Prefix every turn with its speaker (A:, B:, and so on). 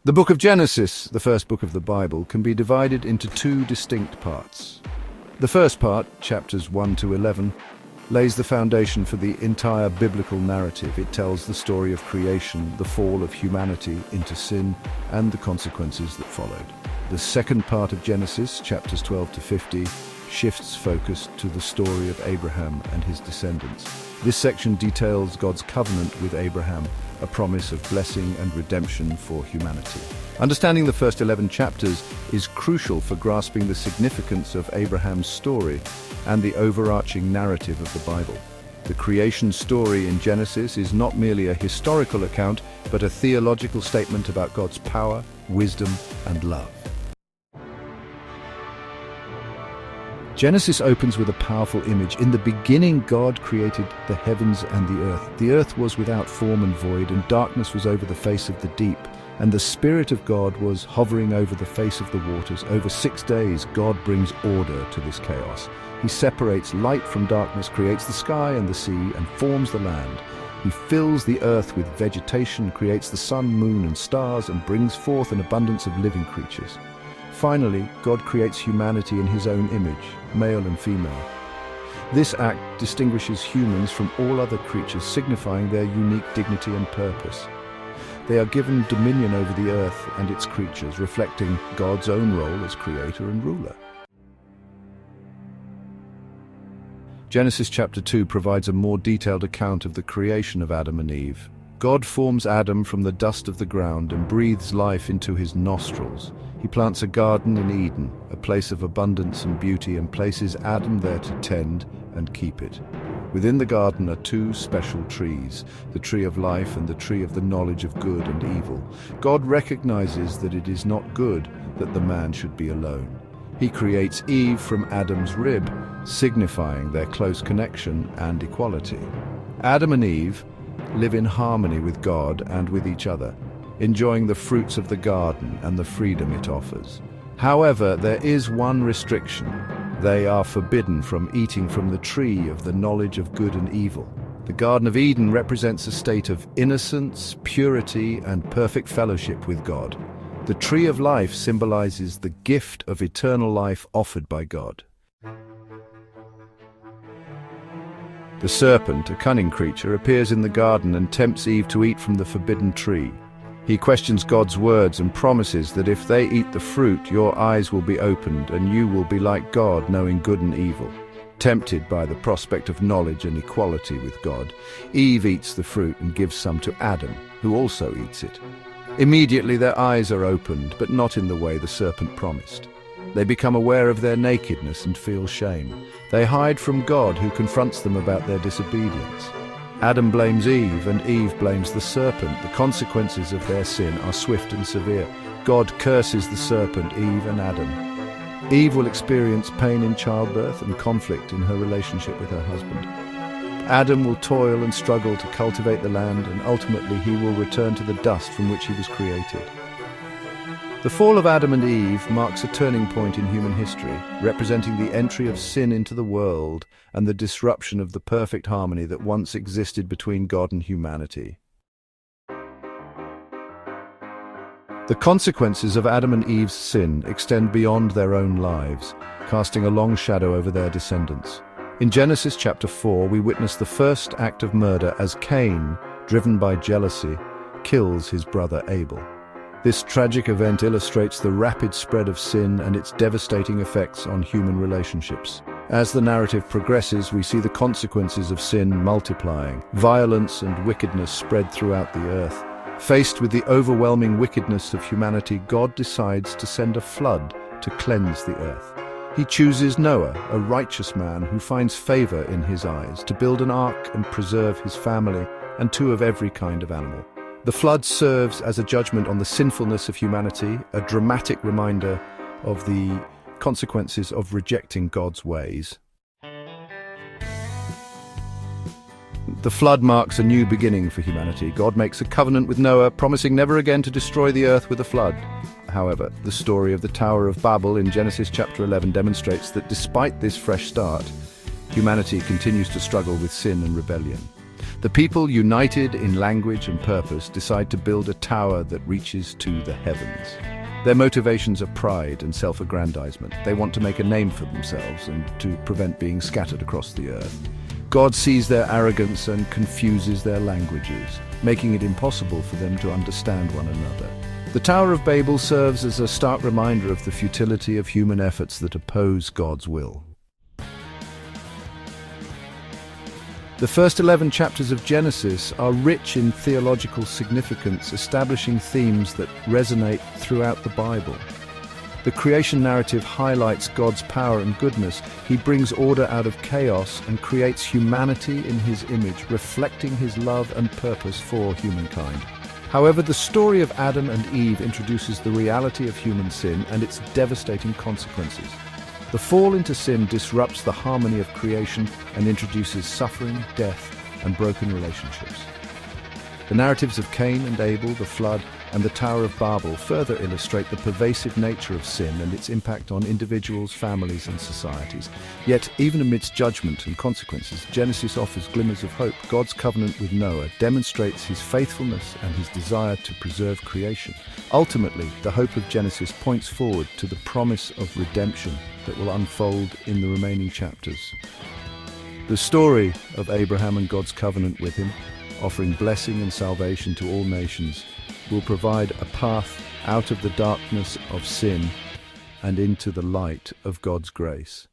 A: The book of Genesis, the first book of the Bible, can be divided into two distinct parts. The first part, chapters 1 to 11, lays the foundation for the entire biblical narrative. It tells the story of creation, the fall of humanity into sin, and the consequences that followed. The second part of Genesis, chapters 12 to 50, shifts focus to the story of Abraham and his descendants. This section details God's covenant with Abraham, a promise of blessing and redemption for humanity. Understanding the first 11 chapters is crucial for grasping the significance of Abraham's story and the overarching narrative of the Bible. The creation story in Genesis is not merely a historical account, but a theological statement about God's power, wisdom, and love. Genesis opens with a powerful image. In the beginning, God created the heavens and the earth. The earth was without form and void, and darkness was over the face of the deep. And the Spirit of God was hovering over the face of the waters. Over 6 days, God brings order to this chaos. He separates light from darkness, creates the sky and the sea, and forms the land. He fills the earth with vegetation, creates the sun, moon, and stars, and brings forth an abundance of living creatures. Finally, God creates humanity in his own image, male and female. This act distinguishes humans from all other creatures, signifying their unique dignity and purpose. They are given dominion over the earth and its creatures, reflecting God's own role as creator and ruler. Genesis chapter 2 provides a more detailed account of the creation of Adam and Eve. God forms Adam from the dust of the ground and breathes life into his nostrils. He plants a garden in Eden, a place of abundance and beauty, and places Adam there to tend and keep it. Within the garden are two special trees, the tree of life and the tree of the knowledge of good and evil. God recognizes that it is not good that the man should be alone. He creates Eve from Adam's rib, signifying their close connection and equality. Adam and Eve live in harmony with God and with each other, enjoying the fruits of the garden and the freedom it offers. However, there is one restriction. They are forbidden from eating from the tree of the knowledge of good and evil. The Garden of Eden represents a state of innocence, purity, and perfect fellowship with God. The tree of life symbolizes the gift of eternal life offered by God. The serpent, a cunning creature, appears in the garden and tempts Eve to eat from the forbidden tree. He questions God's words and promises that if they eat the fruit, your eyes will be opened and you will be like God, knowing good and evil. Tempted by the prospect of knowledge and equality with God, Eve eats the fruit and gives some to Adam, who also eats it. Immediately their eyes are opened, but not in the way the serpent promised. They become aware of their nakedness and feel shame. They hide from God, who confronts them about their disobedience. Adam blames Eve, and Eve blames the serpent. The consequences of their sin are swift and severe. God curses the serpent, Eve, and Adam. Eve will experience pain in childbirth and conflict in her relationship with her husband. Adam will toil and struggle to cultivate the land, and ultimately he will return to the dust from which he was created. The fall of Adam and Eve marks a turning point in human history, representing the entry of sin into the world and the disruption of the perfect harmony that once existed between God and humanity. The consequences of Adam and Eve's sin extend beyond their own lives, casting a long shadow over their descendants. In Genesis chapter 4, we witness the first act of murder as Cain, driven by jealousy, kills his brother Abel. This tragic event illustrates the rapid spread of sin and its devastating effects on human relationships. As the narrative progresses, we see the consequences of sin multiplying. Violence and wickedness spread throughout the earth. Faced with the overwhelming wickedness of humanity, God decides to send a flood to cleanse the earth. He chooses Noah, a righteous man who finds favor in his eyes, to build an ark and preserve his family and two of every kind of animal. The flood serves as a judgment on the sinfulness of humanity, a dramatic reminder of the consequences of rejecting God's ways. The flood marks a new beginning for humanity. God makes a covenant with Noah, promising never again to destroy the earth with a flood. However, the story of the Tower of Babel in Genesis chapter 11 demonstrates that despite this fresh start, humanity continues to struggle with sin and rebellion. The people, united in language and purpose, decide to build a tower that reaches to the heavens. Their motivations are pride and self-aggrandizement. They want to make a name for themselves and to prevent being scattered across the earth. God sees their arrogance and confuses their languages, making it impossible for them to understand one another. The Tower of Babel serves as a stark reminder of the futility of human efforts that oppose God's will. The first 11 chapters of Genesis are rich in theological significance, establishing themes that resonate throughout the Bible. The creation narrative highlights God's power and goodness. He brings order out of chaos and creates humanity in His image, reflecting His love and purpose for humankind. However, the story of Adam and Eve introduces the reality of human sin and its devastating consequences. The fall into sin disrupts the harmony of creation and introduces suffering, death, and broken relationships. The narratives of Cain and Abel, the flood, and the Tower of Babel further illustrate the pervasive nature of sin and its impact on individuals, families, and societies. Yet, even amidst judgment and consequences, Genesis offers glimmers of hope. God's covenant with Noah demonstrates His faithfulness and His desire to preserve creation. Ultimately, the hope of Genesis points forward to the promise of redemption that will unfold in the remaining chapters. The story of Abraham and God's covenant with him, offering blessing and salvation to all nations, will provide a path out of the darkness of sin and into the light of God's grace.